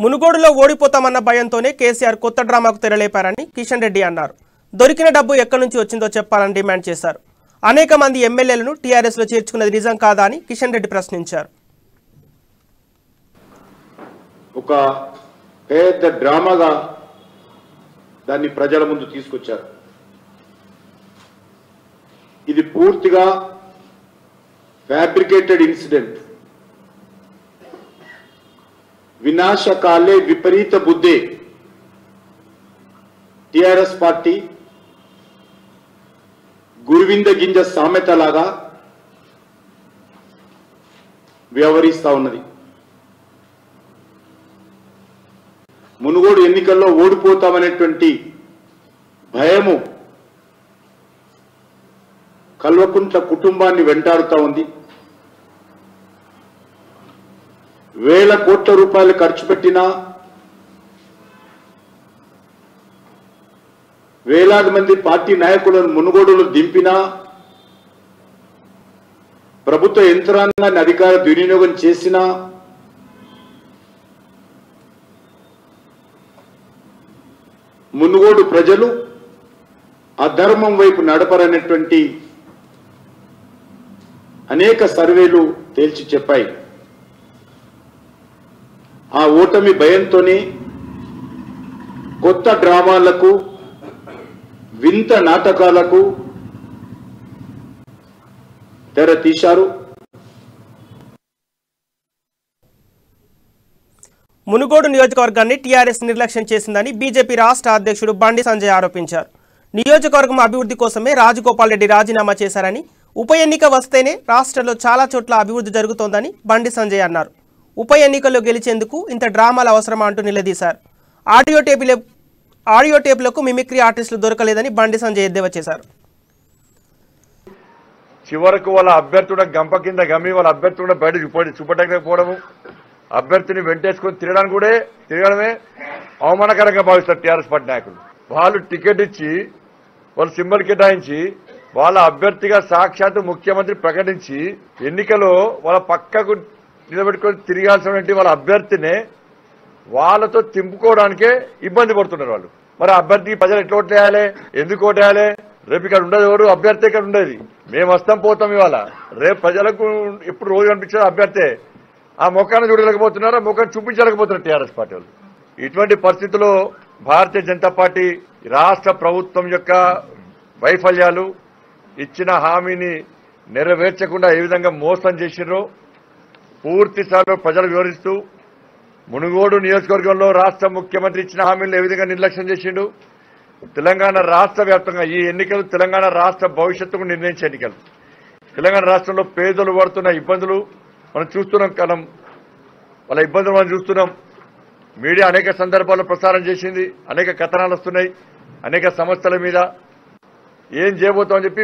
మునుగోడులో ఓడిపోతామన్న భయంతోనే కేసీఆర్ కొత్త డ్రామాకు తెరలేపారని కిషన్ రెడ్డి అన్నారు. దొరికిన డబ్బు ఎక్కడి నుంచి వచ్చిందో చెప్పాలని డిమాండ్ చేశారు. అనేక మంది ఎమ్మెల్యేలను టీఆర్ఎస్ లో చేర్చుకున్నది నిజం కాదా అని కిషన్ రెడ్డి ప్రశ్నించారు. ఒక పెద్ద డ్రామాగా దాన్ని ప్రజల ముందు తీసుకొచ్చారు. ఇది పూర్తిగా ఫ్యాబ్రికేటెడ్ ఇన్సిడెంట్. వినాశకాలే విపరీత బుద్ధే టిఆర్ఎస్ పార్టీ గురువింద గింజ సామెతలాగా వ్యవహరిస్తా ఉన్నది. మునుగోడు ఎన్నికల్లో ఓడిపోతామనేటువంటి భయము కల్వకుంట్ల కుటుంబాన్ని వెంటాడుతా ఉంది. వేల కోట్ల రూపాయలు ఖర్చు పెట్టినా, వేలాది మంది పార్టీ నాయకులను మునుగోడులో దింపినా, ప్రభుత్వ యంత్రాంగాన్ని అధికార దుర్వినియోగం చేసినా, మునుగోడు ప్రజలు అధర్మం వైపు నడపరనేటువంటి అనేక సర్వేలు తేల్చి చెప్పాయి. ఆ ఓటమి భయంతోనే కొత్త డ్రామాలకు, వింత నాటకాలకు తెర తీశారు. మునుగోడు నియోజకవర్గాన్ని టీఆర్ఎస్ నిర్లక్ష్యం చేసిందని బీజేపీ రాష్ట్ర అధ్యక్షుడు బండి సంజయ్ ఆరోపించారు. నియోజకవర్గం అభివృద్ధి కోసమే రాజగోపాల్ రెడ్డి రాజీనామా చేశారని, ఉప ఎన్నిక వస్తేనే రాష్ట్రంలో చాలా చోట్ల అభివృద్ధి జరుగుతోందని బండి సంజయ్ అన్నారు. ఉప ఎన్నికల్లో గెలిచేందుకు ఇంత డ్రామాలు అవసరమా అంటూ నిలదీశారు. ఆడియో టేపులకు మిమిక్రీ ఆర్టిస్టులు దొరకలేదని బండి సంజయ్ ఎద్దేవా చేశారు. చివరకు వాళ్ళ అభ్యర్థుడు గంప కింద గమ్మి వాళ్ళ అభ్యర్థుడు బయట చూపట్టకపోవడము, అభ్యర్థిని వెంటేసుకొని తిరగడమే అవమానకరంగా భావిస్తారు టీఆర్ఎస్ పార్టీ నాయకులు. వాళ్ళు టికెట్ ఇచ్చి, వాళ్ళు సింబల్ కేటాయించి, వాళ్ళ అభ్యర్థిగా సాక్షాత్తు ముఖ్యమంత్రి ప్రకటించి ఎన్నికలో వాళ్ళ పక్కకు నిలబెట్టుకొని తిరగాల్సినటువంటి వాళ్ళ అభ్యర్థినే వాళ్ళతో తింపుకోవడానికే ఇబ్బంది పడుతున్నారు వాళ్ళు. మరి అభ్యర్థికి ప్రజలు ఎట్లా ఓట్లేయాలి, ఎందుకు ఓటేయాలి? రేపు ఇక్కడ ఉండదు ఎవరు, అభ్యర్థి ఇక్కడ ఉండేది. మేము వస్తాం పోతాం. ఇవాళ రేపు ప్రజలకు ఎప్పుడు రోజు కనిపించారు అభ్యర్థే. ఆ ముఖాన్ని చూడలేకపోతున్నారు, ఆ ముఖాన్ని చూపించలేకపోతున్నారు టీఆర్ఎస్ పార్టీ వాళ్ళు. ఇటువంటి పరిస్థితుల్లో భారతీయ జనతా పార్టీ రాష్ట్ర ప్రభుత్వం యొక్క వైఫల్యాలు, ఇచ్చిన హామీని నెరవేర్చకుండా ఏ విధంగా మోసం చేసిర్రో పూర్తి స్థాయిలో ప్రజలకు వివరిస్తూ, మునుగోడు నియోజకవర్గంలో రాష్ట్ర ముఖ్యమంత్రి ఇచ్చిన హామీలను ఏ విధంగా నిర్లక్ష్యం చేసిండు, తెలంగాణ రాష్ట్ర వ్యాప్తంగా ఈ ఎన్నికలు తెలంగాణ రాష్ట్ర భవిష్యత్తుకు నిర్ణయించే ఎన్నికలు. తెలంగాణ రాష్ట్రంలో పేదలు పడుతున్న ఇబ్బందులు మనం చూస్తున్నాం. వాళ్ళ ఇబ్బందులు మనం చూస్తున్నాం. మీడియా అనేక సందర్భాల్లో ప్రసారం చేసింది, అనేక కథనాలు వస్తున్నాయి అనేక సమస్యల మీద. ఏం చేయబోతామని చెప్పి